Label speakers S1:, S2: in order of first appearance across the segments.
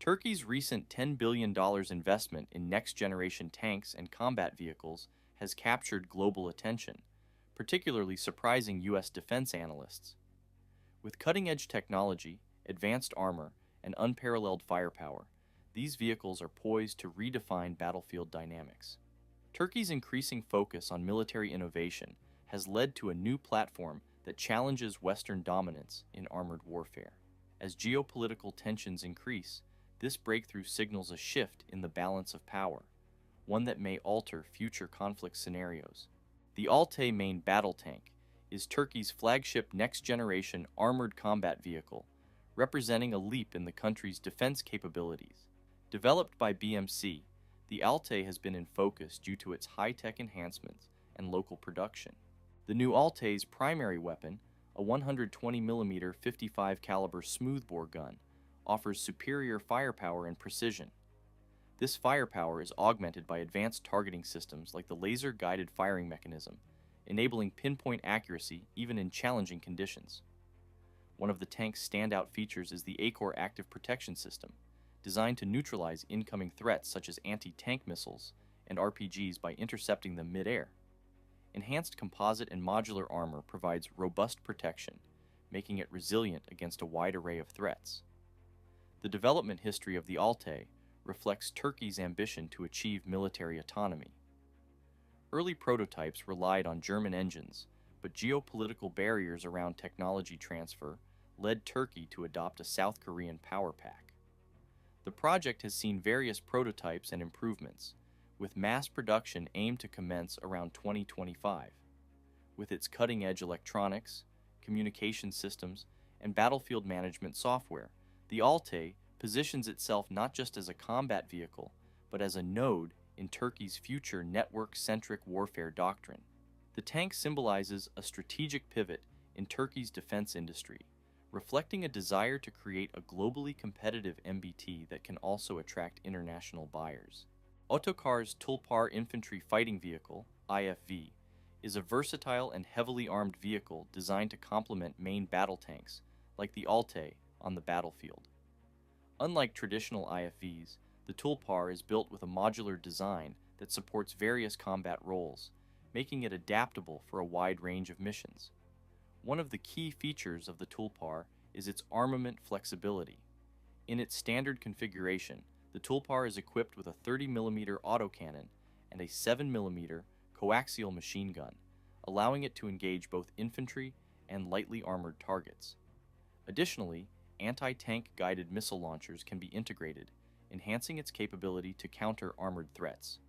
S1: Turkey's recent $10 billion investment in next-generation tanks and combat vehicles has captured global attention, particularly surprising U.S. defense analysts. With cutting-edge technology, advanced armor, and unparalleled firepower, these vehicles are poised to redefine battlefield dynamics. Turkey's increasing focus on military innovation has led to a new platform that challenges Western dominance in armored warfare. As geopolitical tensions increase, this breakthrough signals a shift in the balance of power, one that may alter future conflict scenarios. The Altay main battle tank is Turkey's flagship next-generation armored combat vehicle, representing a leap in the country's defense capabilities. Developed by BMC, the Altay has been in focus due to its high-tech enhancements and local production. The new Altay's primary weapon, a 120mm 55 caliber smoothbore gun, offers superior firepower and precision. This firepower is augmented by advanced targeting systems like the laser-guided firing mechanism, enabling pinpoint accuracy even in challenging conditions. One of the tank's standout features is the ACOR active protection system, designed to neutralize incoming threats such as anti-tank missiles and RPGs by intercepting them mid-air. Enhanced composite and modular armor provides robust protection, making it resilient against a wide array of threats. The development history of the Altay reflects Turkey's ambition to achieve military autonomy. Early prototypes relied on German engines, but geopolitical barriers around technology transfer led Turkey to adopt a South Korean power pack. The project has seen various prototypes and improvements, with mass production aimed to commence around 2025. With its cutting-edge electronics, communication systems, and battlefield management software, the Altay positions itself not just as a combat vehicle, but as a node in Turkey's future network-centric warfare doctrine. The tank symbolizes a strategic pivot in Turkey's defense industry, reflecting a desire to create a globally competitive MBT that can also attract international buyers. Otokar's Tulpar Infantry Fighting Vehicle, IFV, is a versatile and heavily armed vehicle designed to complement main battle tanks, like the Altay, on the battlefield. Unlike traditional IFVs, the Tulpar is built with a modular design that supports various combat roles, making it adaptable for a wide range of missions. One of the key features of the Tulpar is its armament flexibility. In its standard configuration, the Tulpar is equipped with a 30mm autocannon and a 7mm coaxial machine gun, allowing it to engage both infantry and lightly armored targets. Additionally, anti-tank guided missile launchers can be integrated, enhancing its capability to counter armored threats.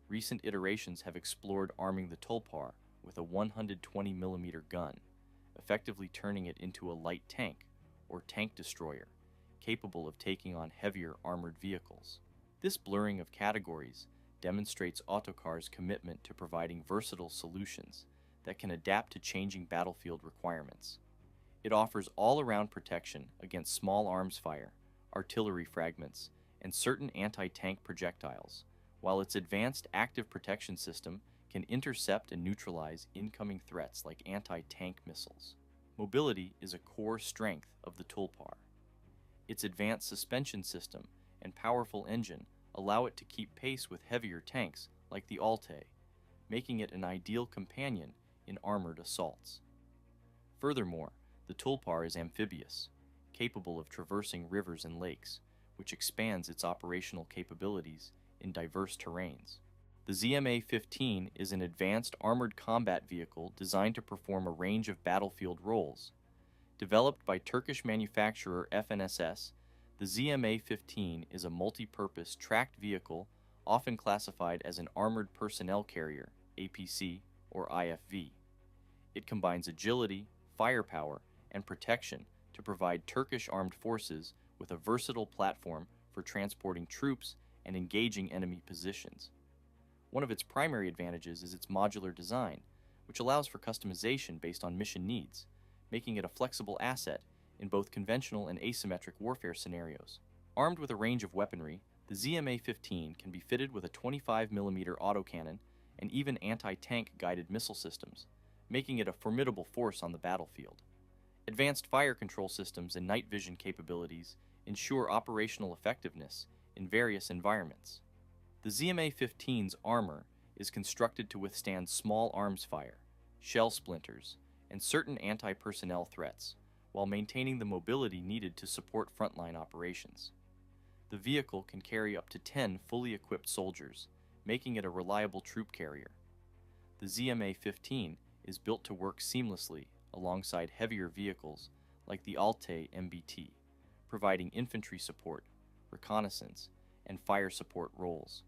S1: Recent iterations have explored arming the Tulpar with a 120mm gun, effectively turning it into a light tank, or tank destroyer, capable of taking on heavier armored vehicles. This blurring of categories demonstrates Otokar's commitment to providing versatile solutions that can adapt to changing battlefield requirements. It offers all-around protection against small arms fire, artillery fragments, and certain anti-tank projectiles, while its advanced active protection system can intercept and neutralize incoming threats like anti-tank missiles. Mobility is a core strength of the Tulpar. Its advanced suspension system and powerful engine allow it to keep pace with heavier tanks like the Altay, making it an ideal companion in armored assaults. Furthermore, the Tulpar is amphibious, capable of traversing rivers and lakes, which expands its operational capabilities in diverse terrains. The ZMA-15 is an advanced armored combat vehicle designed to perform a range of battlefield roles. Developed by Turkish manufacturer FNSS, the ZMA-15 is a multi-purpose tracked vehicle often classified as an Armored Personnel Carrier, APC, or IFV. It combines agility, firepower, and protection to provide Turkish armed forces with a versatile platform for transporting troops and engaging enemy positions. One of its primary advantages is its modular design, which allows for customization based on mission needs, making it a flexible asset in both conventional and asymmetric warfare scenarios. Armed with a range of weaponry, the ZMA-15 can be fitted with a 25mm autocannon and even anti-tank guided missile systems, making it a formidable force on the battlefield. Advanced fire control systems and night vision capabilities ensure operational effectiveness in various environments. The ZMA-15's armor is constructed to withstand small arms fire, shell splinters, and certain anti-personnel threats, while maintaining the mobility needed to support frontline operations. The vehicle can carry up to 10 fully equipped soldiers, making it a reliable troop carrier. The ZMA-15 is built to work seamlessly alongside heavier vehicles like the Altay MBT, providing infantry support, reconnaissance, and fire support roles.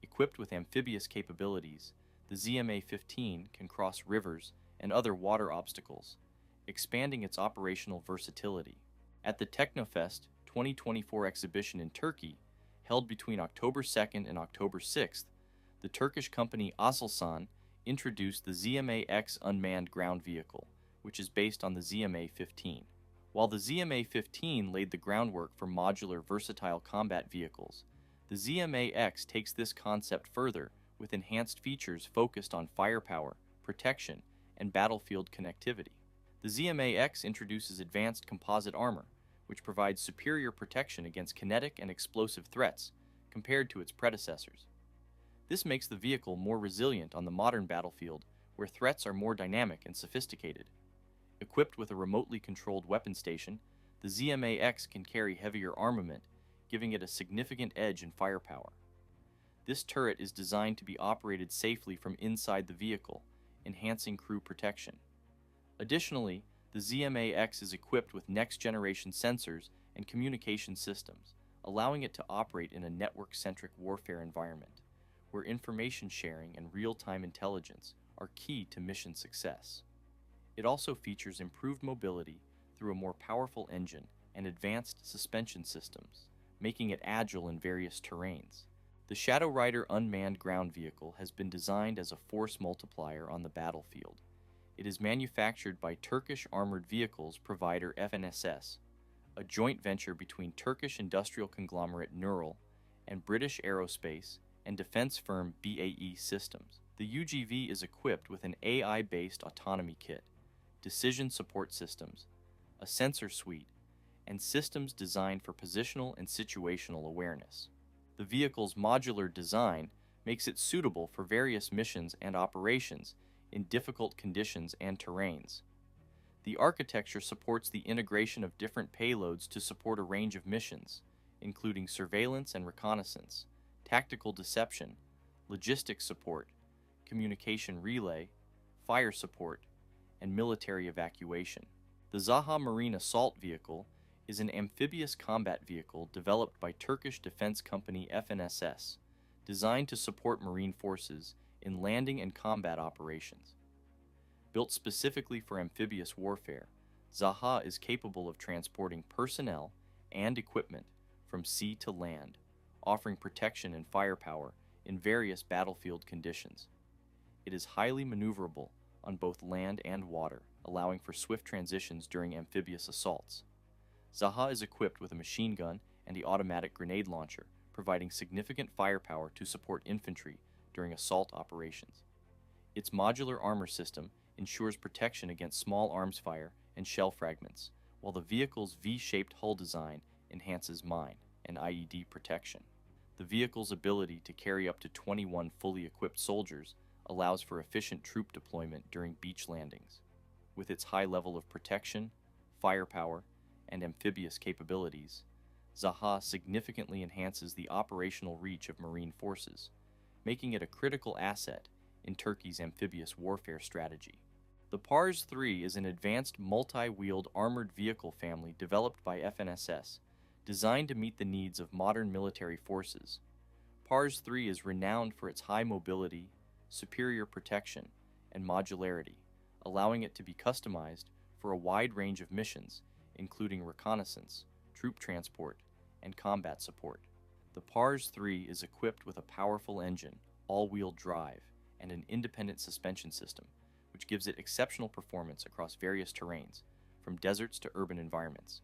S1: Equipped with amphibious capabilities, the ZMA-15 can cross rivers and other water obstacles, expanding its operational versatility. At the Teknofest 2024 exhibition in Turkey, held between October 2nd and October 6th, the Turkish company Aselsan introduced the ZMA-X unmanned ground vehicle, which is based on the ZMA-15. While the ZMA-15 laid the groundwork for modular, versatile combat vehicles, the ZMA-X takes this concept further with enhanced features focused on firepower, protection, and battlefield connectivity. The ZMA-X introduces advanced composite armor, which provides superior protection against kinetic and explosive threats compared to its predecessors. This makes the vehicle more resilient on the modern battlefield, where threats are more dynamic and sophisticated. Equipped with a remotely controlled weapon station, the ZMA-X can carry heavier armament, giving it a significant edge in firepower. This turret is designed to be operated safely from inside the vehicle, enhancing crew protection. Additionally, the ZMA-X is equipped with next-generation sensors and communication systems, allowing it to operate in a network-centric warfare environment, where information sharing and real-time intelligence are key to mission success. It also features improved mobility through a more powerful engine and advanced suspension systems, making it agile in various terrains. The Shadow Rider unmanned ground vehicle has been designed as a force multiplier on the battlefield. It is manufactured by Turkish armored vehicles provider FNSS, a joint venture between Turkish industrial conglomerate Neural and British aerospace and defense firm BAE Systems. The UGV is equipped with an AI-based autonomy kit, decision support systems, a sensor suite, and systems designed for positional and situational awareness. The vehicle's modular design makes it suitable for various missions and operations in difficult conditions and terrains. The architecture supports the integration of different payloads to support a range of missions, including surveillance and reconnaissance, tactical deception, logistics support, communication relay, fire support, and military evacuation. The Zaha Marine Assault Vehicle is an amphibious combat vehicle developed by Turkish defense company FNSS, designed to support marine forces in landing and combat operations. Built specifically for amphibious warfare, Zaha is capable of transporting personnel and equipment from sea to land, offering protection and firepower in various battlefield conditions. It is highly maneuverable on both land and water, allowing for swift transitions during amphibious assaults. Zaha is equipped with a machine gun and the automatic grenade launcher, providing significant firepower to support infantry during assault operations. Its modular armor system ensures protection against small arms fire and shell fragments, while the vehicle's V-shaped hull design enhances mine and IED protection. The vehicle's ability to carry up to 21 fully equipped soldiers allows for efficient troop deployment during beach landings. With its high level of protection, firepower, and amphibious capabilities, Zaha significantly enhances the operational reach of marine forces, making it a critical asset in Turkey's amphibious warfare strategy. The PARS III is an advanced multi-wheeled armored vehicle family developed by FNSS, designed to meet the needs of modern military forces. PARS III is renowned for its high mobility, superior protection, and modularity, allowing it to be customized for a wide range of missions, including reconnaissance, troop transport, and combat support. The PARS III is equipped with a powerful engine, all-wheel drive, and an independent suspension system, which gives it exceptional performance across various terrains, from deserts to urban environments.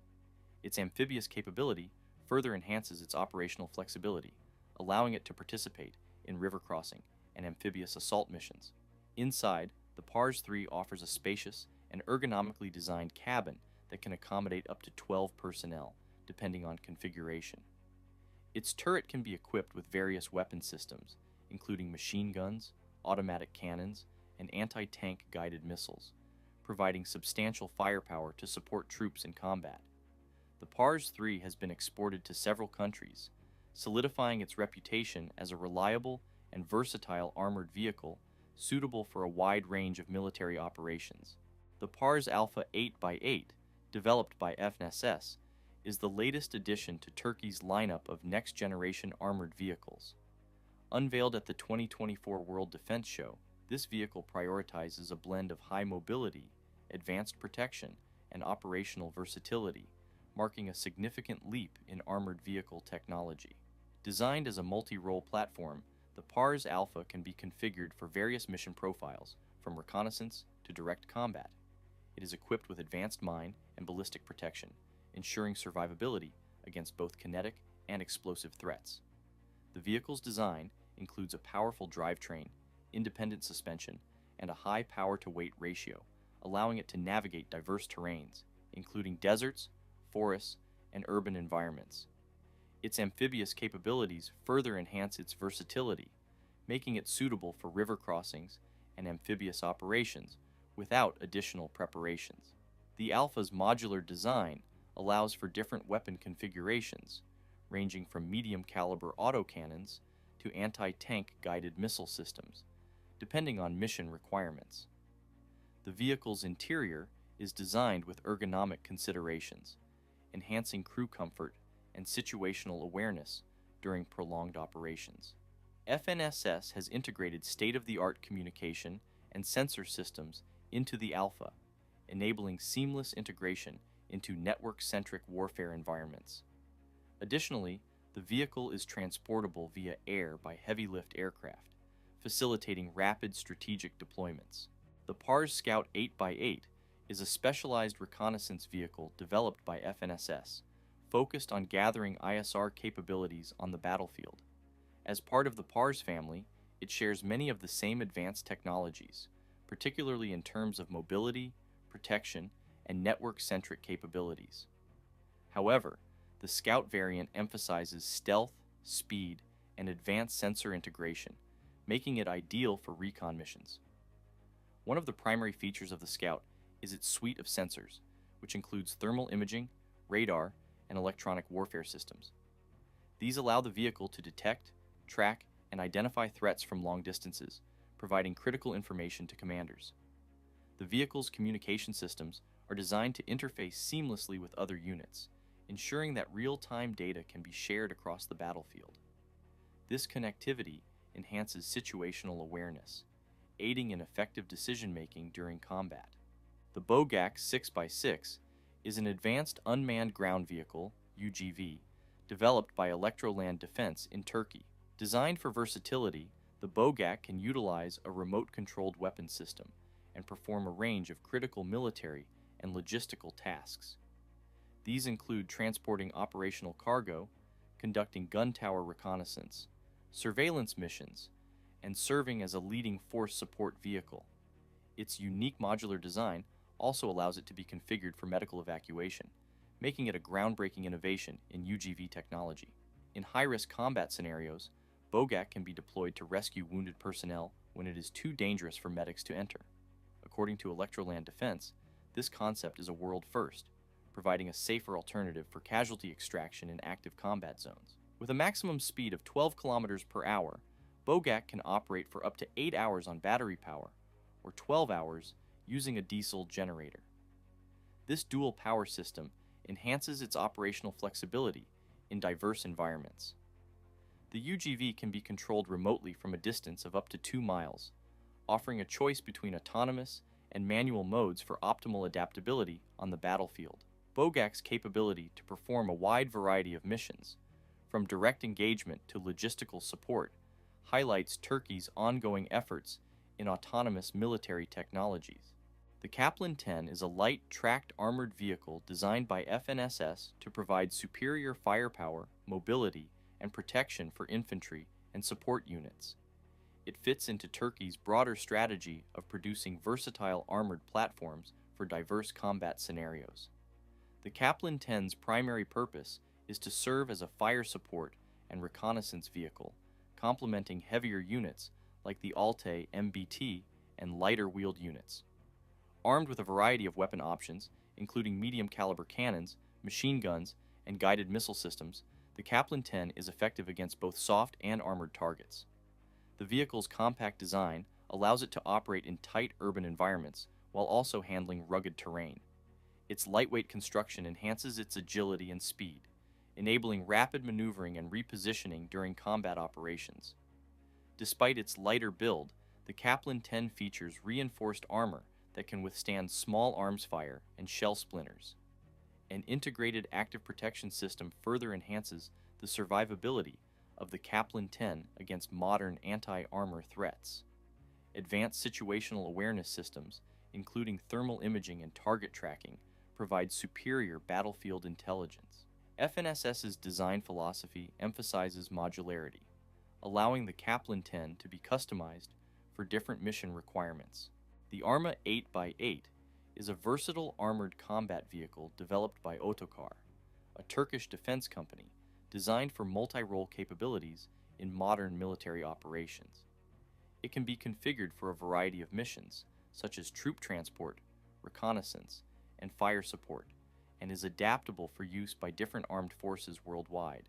S1: Its amphibious capability further enhances its operational flexibility, allowing it to participate in river crossing and amphibious assault missions. Inside, the PARS III offers a spacious and ergonomically designed cabin that can accommodate up to 12 personnel, depending on configuration. Its turret can be equipped with various weapon systems, including machine guns, automatic cannons, and anti-tank guided missiles, providing substantial firepower to support troops in combat. The PARS 3 has been exported to several countries, solidifying its reputation as a reliable and versatile armored vehicle suitable for a wide range of military operations. The PARS Alpha 8x8, developed by FNSS, is the latest addition to Turkey's lineup of next-generation armored vehicles. Unveiled at the 2024 World Defense Show, this vehicle prioritizes a blend of high mobility, advanced protection, and operational versatility, marking a significant leap in armored vehicle technology. Designed as a multi-role platform, the PARS Alpha can be configured for various mission profiles, from reconnaissance to direct combat. It is equipped with advanced mine and ballistic protection, ensuring survivability against both kinetic and explosive threats. The vehicle's design includes a powerful drivetrain, independent suspension, and a high power-to-weight ratio, allowing it to navigate diverse terrains, including deserts, forests, and urban environments. Its amphibious capabilities further enhance its versatility, making it suitable for river crossings and amphibious operations without additional preparations. The Alpha's modular design allows for different weapon configurations, ranging from medium-caliber autocannons to anti-tank guided missile systems, depending on mission requirements. The vehicle's interior is designed with ergonomic considerations, enhancing crew comfort and situational awareness during prolonged operations. FNSS has integrated state-of-the-art communication and sensor systems into the Alpha, enabling seamless integration into network-centric warfare environments. Additionally, the vehicle is transportable via air by heavy-lift aircraft, facilitating rapid strategic deployments. The PARS Scout 8x8 is a specialized reconnaissance vehicle developed by FNSS, focused on gathering ISR capabilities on the battlefield. As part of the PARS family, it shares many of the same advanced technologies, particularly in terms of mobility, protection, and network-centric capabilities. However, the Scout variant emphasizes stealth, speed, and advanced sensor integration, making it ideal for recon missions. One of the primary features of the Scout is its suite of sensors, which includes thermal imaging, radar, and electronic warfare systems. These allow the vehicle to detect, track, and identify threats from long distances, providing critical information to commanders. The vehicle's communication systems are designed to interface seamlessly with other units, ensuring that real-time data can be shared across the battlefield. This connectivity enhances situational awareness, aiding in effective decision-making during combat. The BOGAÇ 6x6 is an advanced unmanned ground vehicle, UGV, developed by Electroland Defense in Turkey. Designed for versatility, the BOGAÇ can utilize a remote-controlled weapon system and perform a range of critical military and logistical tasks. These include transporting operational cargo, conducting gun tower reconnaissance, surveillance missions, and serving as a leading force support vehicle. Its unique modular design also allows it to be configured for medical evacuation, making it a groundbreaking innovation in UGV technology. In high-risk combat scenarios, BOGAÇ can be deployed to rescue wounded personnel when it is too dangerous for medics to enter. According to Electroland Defense, this concept is a world first, providing a safer alternative for casualty extraction in active combat zones. With a maximum speed of 12 kilometers per hour, BOGAÇ can operate for up to 8 hours on battery power, or 12 hours using a diesel generator. This dual power system enhances its operational flexibility in diverse environments. The UGV can be controlled remotely from a distance of up to 2 miles, offering a choice between autonomous and manual modes for optimal adaptability on the battlefield. BOGAÇ's capability to perform a wide variety of missions, from direct engagement to logistical support, highlights Turkey's ongoing efforts in autonomous military technologies. The Kaplan 10 is a light, tracked armored vehicle designed by FNSS to provide superior firepower, mobility, and protection for infantry and support units. It fits into Turkey's broader strategy of producing versatile armored platforms for diverse combat scenarios. The Kaplan 10's primary purpose is to serve as a fire support and reconnaissance vehicle, complementing heavier units like the Altay MBT and lighter-wheeled units. Armed with a variety of weapon options, including medium-caliber cannons, machine guns, and guided missile systems, the Kaplan 10 is effective against both soft and armored targets. The vehicle's compact design allows it to operate in tight urban environments while also handling rugged terrain. Its lightweight construction enhances its agility and speed, enabling rapid maneuvering and repositioning during combat operations. Despite its lighter build, the Kaplan 10 features reinforced armor that can withstand small arms fire and shell splinters. An integrated active protection system further enhances the survivability of the Kaplan 10 against modern anti-armor threats. Advanced situational awareness systems, including thermal imaging and target tracking, provide superior battlefield intelligence. FNSS's design philosophy emphasizes modularity, allowing the Kaplan 10 to be customized for different mission requirements. The Arma 8x8 is a versatile armored combat vehicle developed by Otokar, a Turkish defense company designed for multi-role capabilities in modern military operations. It can be configured for a variety of missions, such as troop transport, reconnaissance, and fire support, and is adaptable for use by different armed forces worldwide.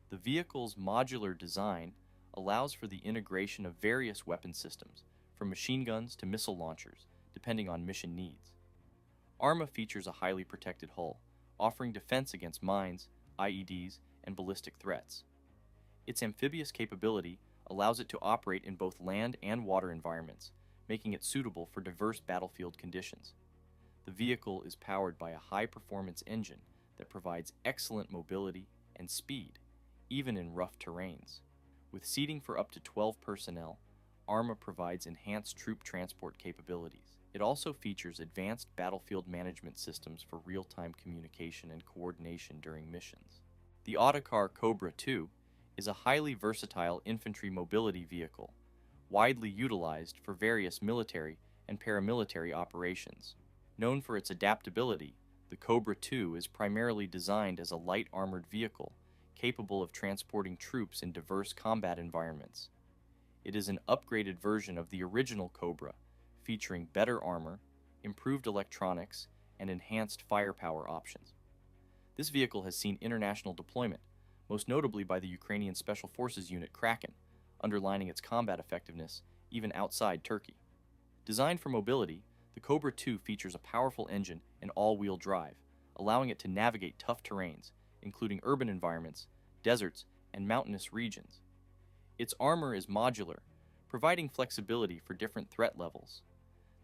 S1: The vehicle's modular design allows for the integration of various weapon systems, from machine guns to missile launchers, depending on mission needs. Arma features a highly protected hull, offering defense against mines, IEDs, and ballistic threats. Its amphibious capability allows it to operate in both land and water environments, making it suitable for diverse battlefield conditions. The vehicle is powered by a high-performance engine that provides excellent mobility and speed, even in rough terrains. With seating for up to 12 personnel, Arma provides enhanced troop transport capabilities. It also features advanced battlefield management systems for real-time communication and coordination during missions. The Otokar Cobra II is a highly versatile infantry mobility vehicle, widely utilized for various military and paramilitary operations. Known for its adaptability, the Cobra II is primarily designed as a light armored vehicle capable of transporting troops in diverse combat environments. It is an upgraded version of the original Cobra, featuring better armor, improved electronics, and enhanced firepower options. This vehicle has seen international deployment, most notably by the Ukrainian Special Forces unit Kraken, underlining its combat effectiveness even outside Turkey. Designed for mobility, the Cobra II features a powerful engine and all-wheel drive, allowing it to navigate tough terrains, including urban environments, deserts, and mountainous regions. Its armor is modular, providing flexibility for different threat levels.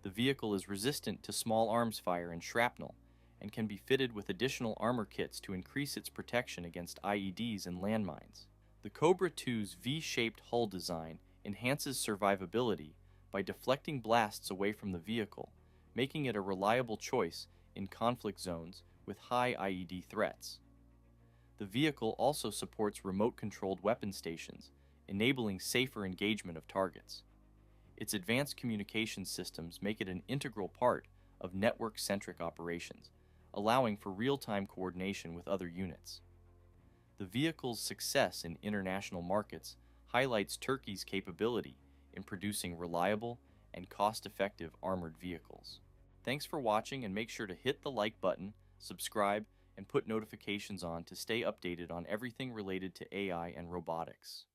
S1: The vehicle is resistant to small arms fire and shrapnel, and can be fitted with additional armor kits to increase its protection against IEDs and landmines. The Cobra II's V-shaped hull design enhances survivability by deflecting blasts away from the vehicle, making it a reliable choice in conflict zones with high IED threats. The vehicle also supports remote-controlled weapon stations, enabling safer engagement of targets. Its advanced communication systems make it an integral part of network-centric operations, allowing for real-time coordination with other units. The vehicle's success in international markets highlights Turkey's capability in producing reliable and cost-effective armored vehicles. Thanks for watching, and make sure to hit the like button, subscribe, and put notifications on to stay updated on everything related to AI and robotics.